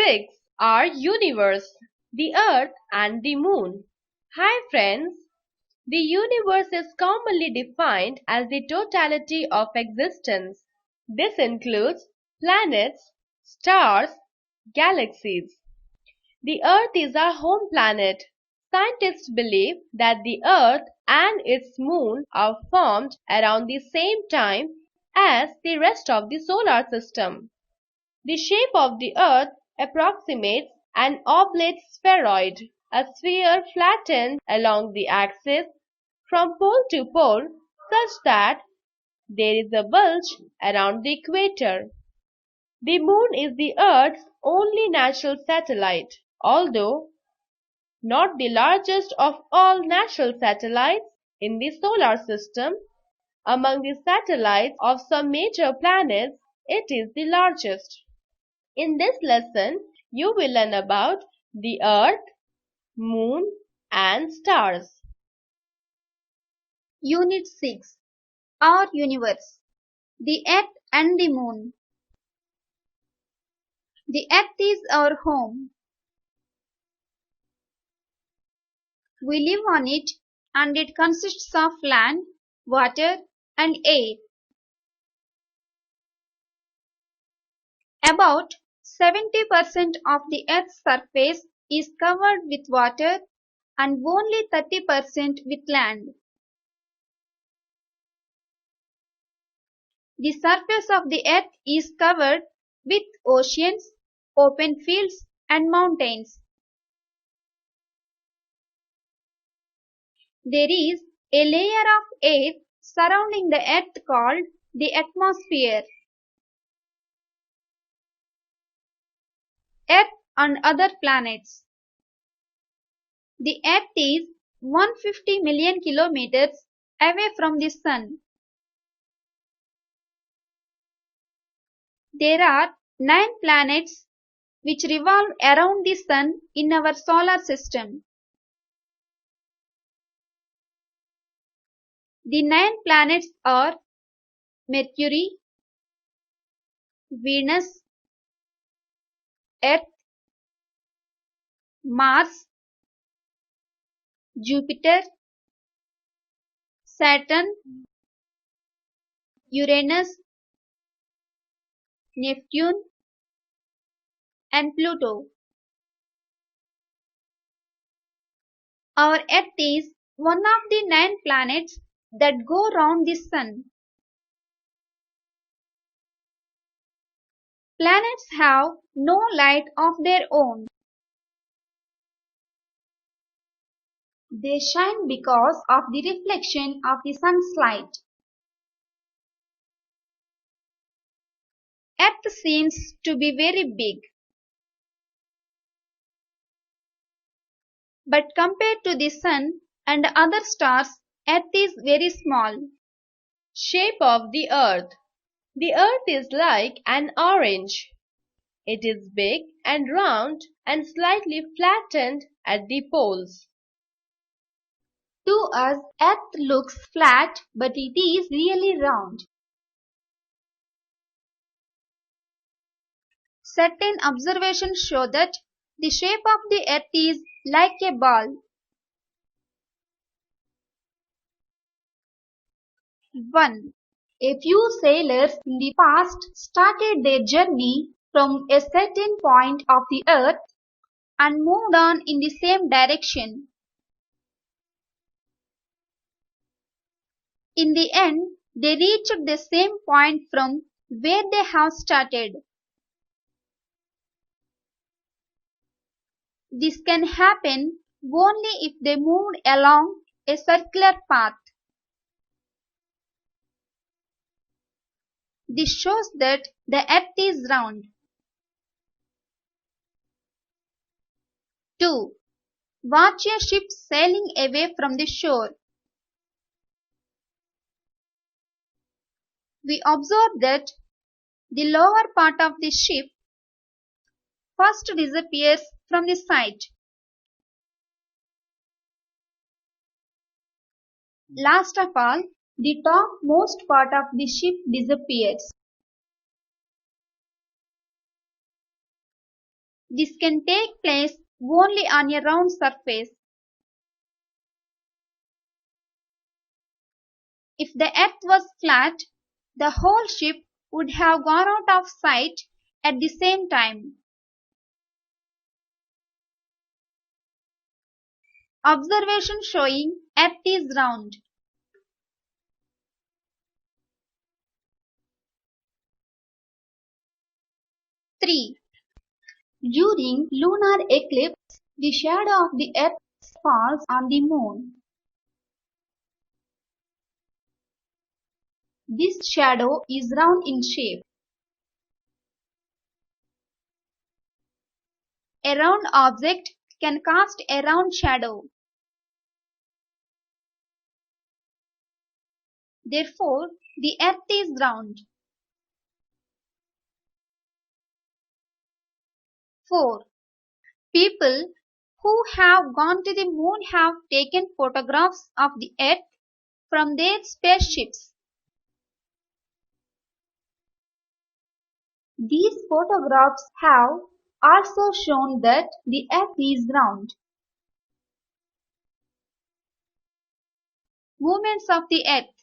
6. Our universe, the Earth and the Moon. Hi friends! The universe is commonly defined as the totality of existence. This includes planets, stars, galaxies. The Earth is our home planet. Scientists believe that the Earth and its moon are formed around the same time as the rest of the solar system. The shape of the Earth approximates an oblate spheroid, a sphere flattened along the axis from pole to pole such that there is a bulge around the equator. The Moon is the Earth's only natural satellite, although not the largest of all natural satellites in the solar system. Among the satellites of some major planets, it is the largest. In this lesson, you will learn about the Earth, Moon and stars. Unit 6. Our Universe. The Earth and the Moon. The Earth is our home. We live on it and it consists of land, water and air. About 70% of the Earth's surface is covered with water and only 30% with land. The surface of the Earth is covered with oceans, open fields and mountains. There is a layer of air surrounding the Earth called the atmosphere. Earth and other planets. The Earth is 150 million kilometers away from the Sun. There are 9 planets which revolve around the Sun in our solar system. The 9 planets are Mercury, Venus, Earth, Mars, Jupiter, Saturn, Uranus, Neptune and Pluto. Our Earth is one of the 9 planets that go round the Sun. Planets have no light of their own. They shine because of the reflection of the Sun's light. Earth seems to be very big. But compared to the Sun and other stars, Earth is very small. Shape of the Earth. The Earth is like an orange. It is big and round and slightly flattened at the poles. To us, Earth looks flat, but it is really round. Certain observations show that the shape of the Earth is like a ball. 1. A few sailors in the past started their journey from a certain point of the Earth and moved on in the same direction. In the end, they reached the same point from where they have started. This can happen only if they moved along a circular path. This shows that the Earth is round. 2. Watch a ship sailing away from the shore. We observe that the lower part of the ship first disappears from the sight. Last of all, the topmost part of the ship disappears. This can take place only on a round surface. If the Earth was flat, the whole ship would have gone out of sight at the same time. Observation showing Earth is round. Three. During lunar eclipse, the shadow of the Earth falls on the Moon. This shadow is round in shape. A round object can cast a round shadow. Therefore, the Earth is round. 4. People who have gone to the Moon have taken photographs of the Earth from their spaceships. These photographs have also shown that the Earth is round. Movements of the Earth.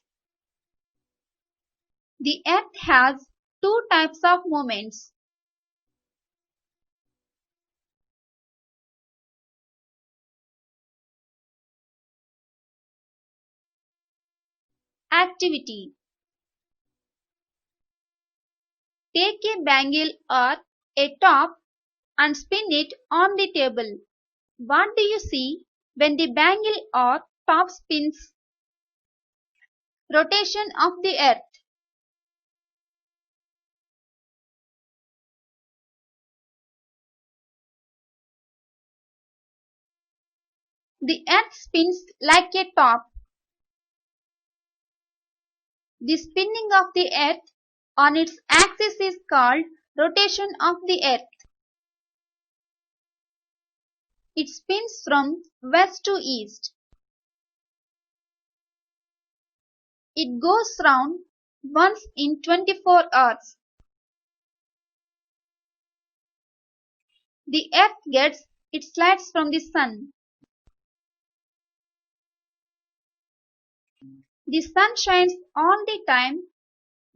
The Earth has two types of movements. Activity. Take a bangle or a top and spin it on the table. What do you see when the bangle or top spins? Rotation of the Earth. The Earth spins like a top. The spinning of the Earth on its axis is called rotation of the Earth. It spins from west to east. It goes round once in 24 hours. The Earth gets its light from the sun. The sun shines all the time,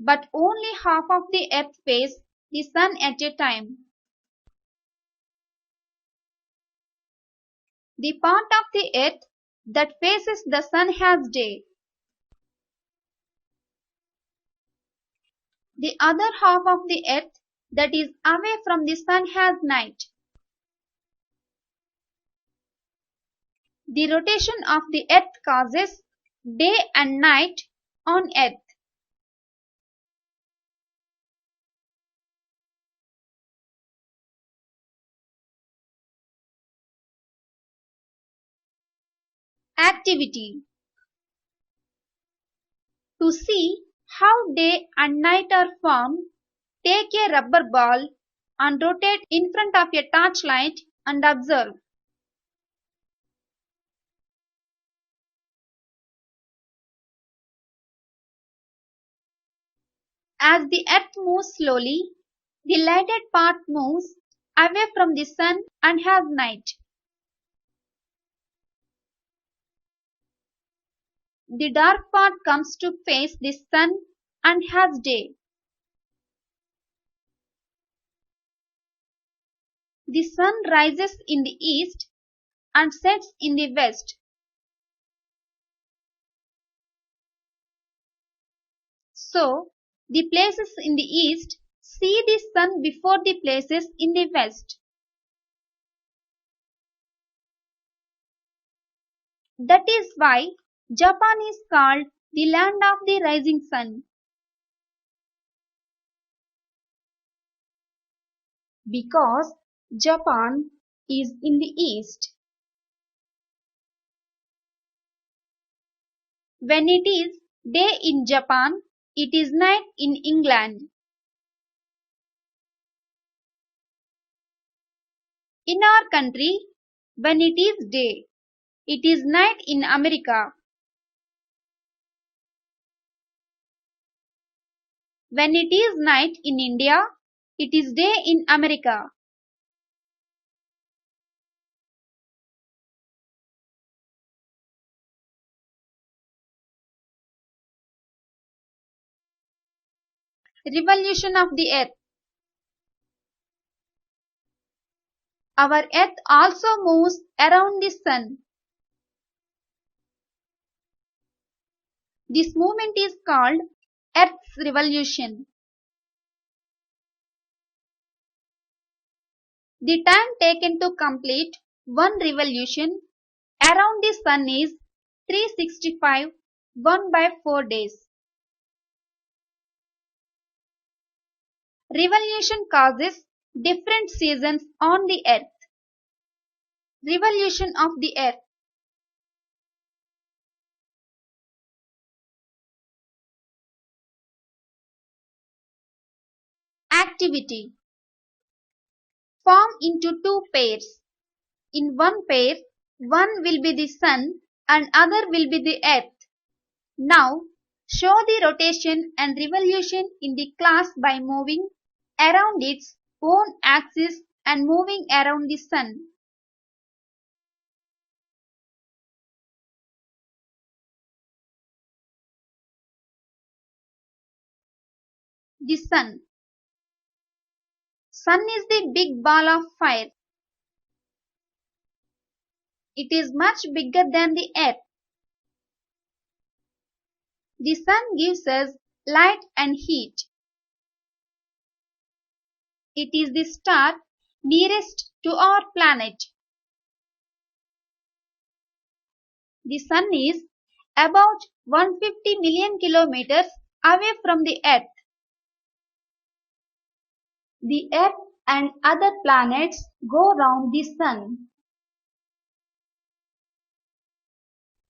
but only half of the Earth faces the sun at a time. The part of the Earth that faces the sun has day. The other half of the Earth that is away from the sun has night. The rotation of the Earth causes day and night on Earth. Activity. To see how day and night are formed, take a rubber ball and rotate in front of a torchlight and observe. As the Earth moves slowly, the lighted part moves away from the sun and has night. The dark part comes to face the sun and has day. The sun rises in the east and sets in the west. So, the places in the east see the sun before the places in the west. That is why Japan is called the land of the rising sun. Because Japan is in the east. When it is day in Japan, it is night in England. In our country, when it is day, it is night in America. When it is night in India, it is day in America. Revolution of the Earth. Our Earth also moves around the Sun. This movement is called Earth's revolution. The time taken to complete one revolution around the Sun is 365 1/4 days. Revolution causes different seasons on the Earth. Revolution of the Earth. Activity. Form into two pairs. In one pair, one will be the Sun and other will be the Earth. Now, show the rotation and revolution in the class by moving around its own axis and moving around the Sun. The Sun. Sun is the big ball of fire. It is much bigger than the Earth. The Sun gives us light and heat. It is the star nearest to our planet. The Sun is about 150 million kilometers away from the Earth. The Earth and other planets go round the Sun.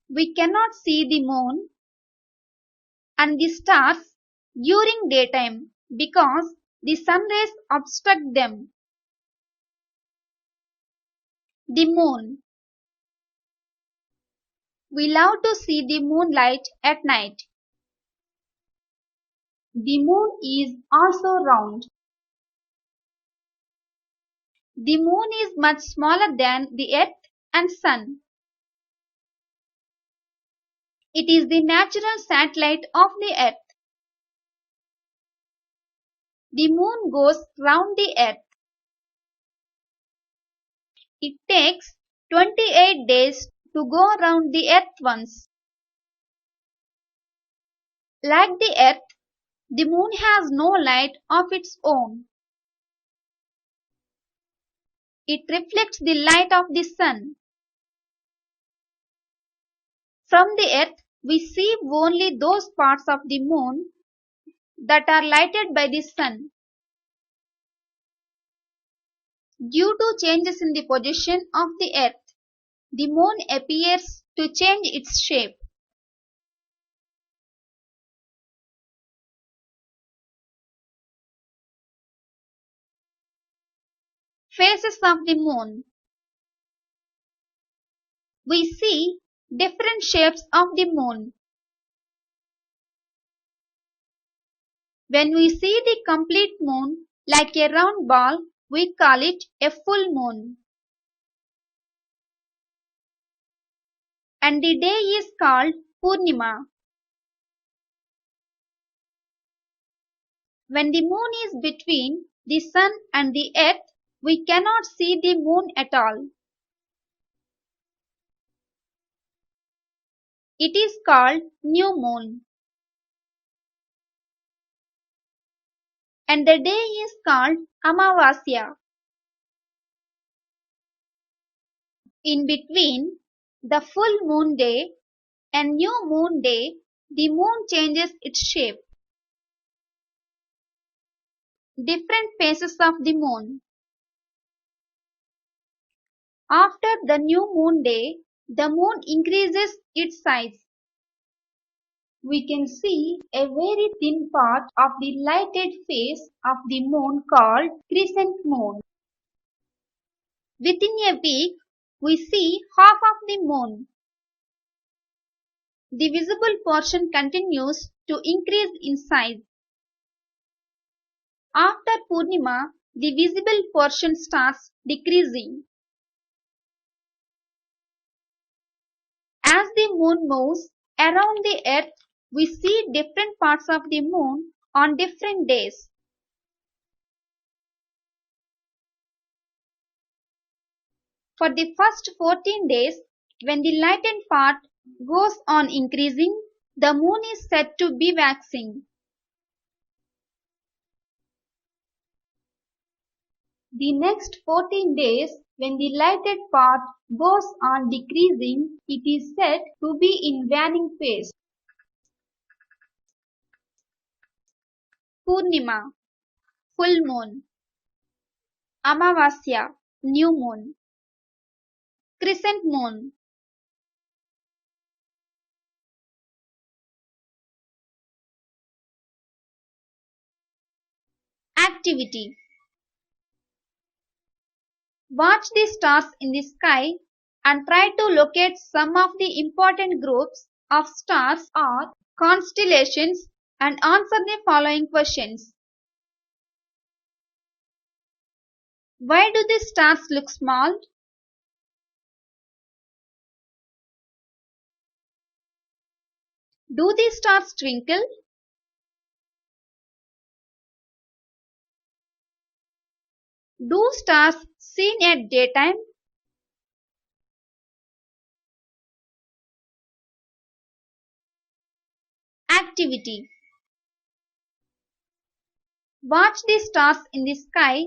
We cannot see the moon and the stars during daytime because the sun rays obstruct them. The moon. We love to see the moonlight at night. The moon is also round. The moon is much smaller than the Earth and Sun. It is the natural satellite of the Earth. The moon goes round the Earth. It takes 28 days to go round the Earth once. Like the Earth, the moon has no light of its own. It reflects the light of the sun. From the Earth, we see only those parts of the moon that are lighted by the sun. Due to changes in the position of the Earth, the moon appears to change its shape. Phases of the moon. We see different shapes of the moon. When we see the complete moon like a round ball, we call it a full moon. And the day is called Purnima. When the moon is between the sun and the earth, we cannot see the moon at all. It is called new moon. And the day is called Amavasya. In between the full moon day and new moon day, the moon changes its shape. Different phases of the moon. After the new moon day, the moon increases its size. We can see a very thin part of the lighted face of the moon called crescent moon. Within a week, we see half of the moon. The visible portion continues to increase in size. After Purnima, the visible portion starts decreasing. As the moon moves around the earth, we see different parts of the moon on different days. For the first 14 days, when the lightened part goes on increasing, the moon is said to be waxing. The next 14 days, when the lighted part goes on decreasing, it is said to be in waning phase. Purnima, full moon. Amavasya, new moon. Crescent moon. Activity. Watch the stars in the sky and try to locate some of the important groups of stars or constellations and answer the following questions. Why do the stars look small? Do the stars twinkle? Do stars seen at daytime? Activity. Watch the stars in the sky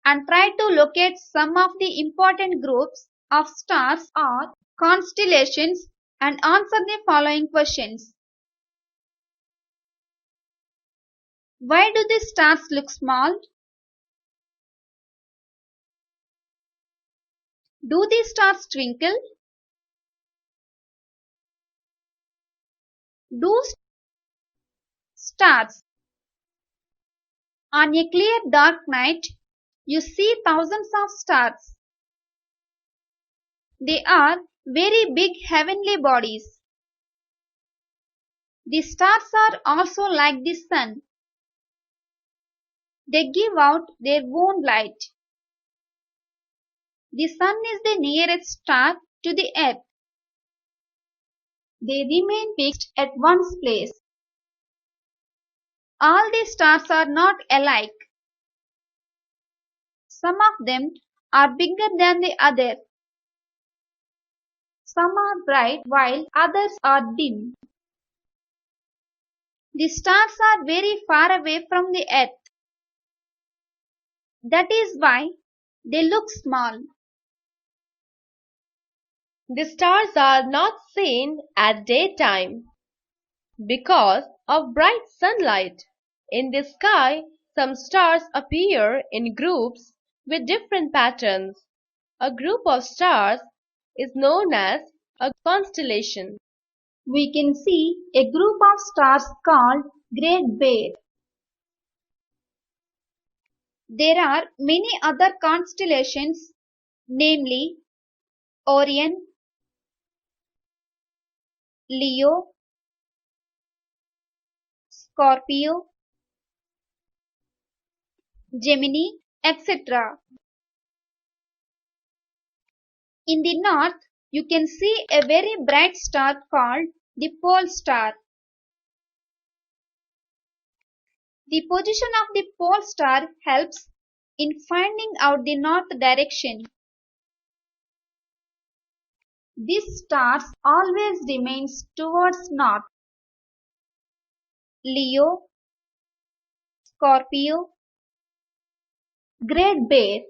and try to locate some of the important groups of stars or constellations and answer the following questions. Why do the stars look small? Do the stars twinkle? Do stars on a clear dark night you see thousands of stars. They are very big heavenly bodies. The stars are also like the sun. They give out their own light. The sun is the nearest star to the earth. They remain fixed at one place. All the stars are not alike. Some of them are bigger than the other. Some are bright while others are dim. The stars are very far away from the earth. That is why they look small. The stars are not seen at daytime because of bright sunlight. In the sky, some stars appear in groups with different patterns. A group of stars is known as a constellation. We can see a group of stars called Great Bear. There are many other constellations, namely Orion, Leo, Scorpio, Gemini, etc. In the north, you can see a very bright star called the pole star. The position of the pole star helps in finding out the north direction. This star always remains towards north. Leo, Scorpio, Great Bear.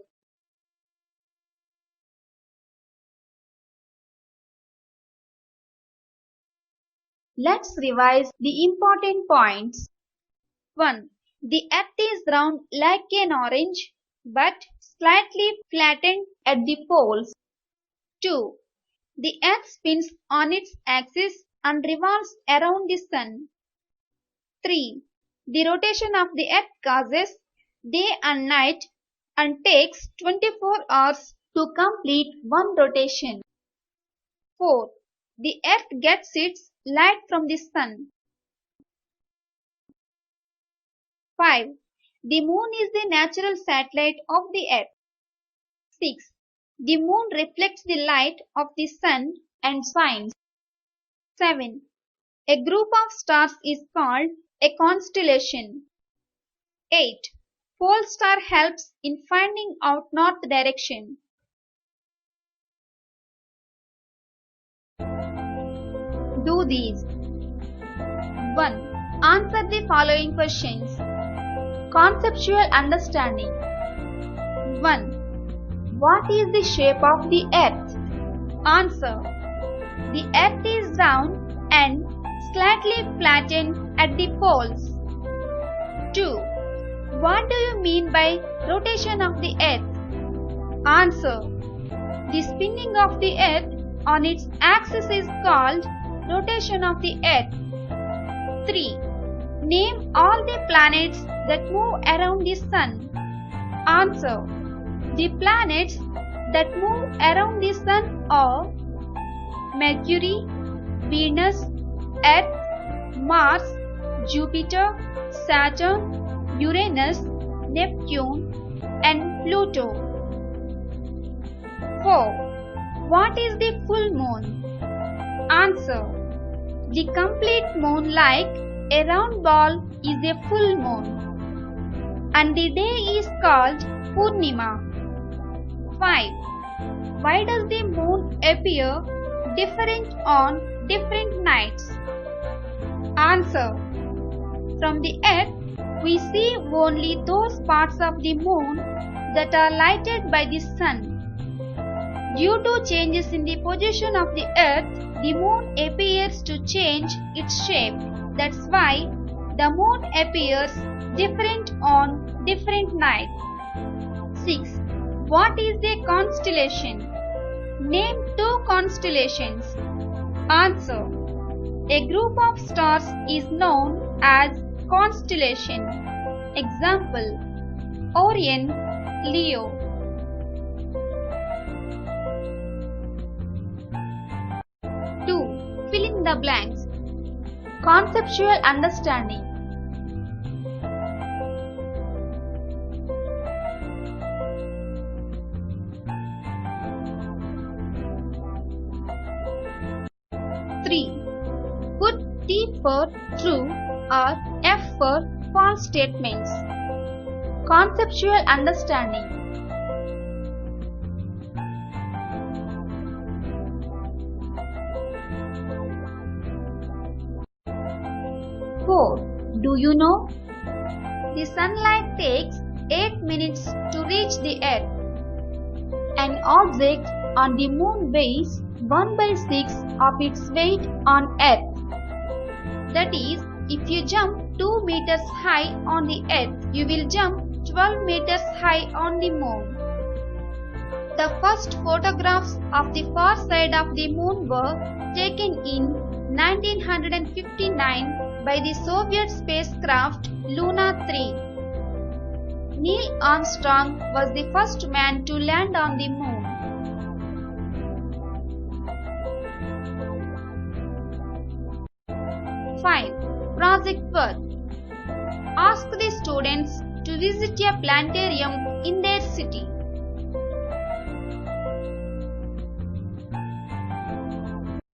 Let's revise the important points. 1. The earth is round like an orange but slightly flattened at the poles. 2. The earth spins on its axis and revolves around the sun. 3. The rotation of the earth causes day and night and takes 24 hours to complete one rotation. 4. The earth gets its light from the sun. 5. The moon is the natural satellite of the earth. 6. The moon reflects the light of the sun and shines. 7. A group of stars is called a constellation. 8. Pole star helps in finding out north direction. Do these. 1. Answer the following questions. Conceptual understanding. 1. What is the shape of the earth? Answer. The earth is round and slightly flattened at the poles. 2. What do you mean by rotation of the earth? Answer. The spinning of the earth on its axis is called rotation of the earth. 3. Name all the planets that move around the sun. Answer. The planets that move around the sun are Mercury, Venus, Earth, Mars, Jupiter, Saturn, Uranus, Neptune, and Pluto. 4. What is the full moon? Answer. The complete moon like a round ball is a full moon, and the day is called Purnima. 5. Why does the moon appear different on different nights? Answer. From the earth, we see only those parts of the moon that are lighted by the sun. Due to changes in the position of the earth, the moon appears to change its shape. That's why the moon appears different on different nights. 6. What is a constellation? Name 2 constellations. Answer. A group of stars is known as constellation. Example: Orion, Leo. 2. Fill in the blanks. Conceptual understanding. Put T for true or F for false statements. Conceptual understanding. 4. Do you know? The sunlight takes 8 minutes to reach the earth. An object on the moon weighs 1/6 of its weight on earth. That is, if you jump 2 meters high on the earth, you will jump 12 meters high on the moon. The first photographs of the far side of the moon were taken in 1959 by the Soviet spacecraft Luna 3. Neil Armstrong was the first man to land on the moon. 5. Project Earth. Ask the students to visit a planetarium in their city.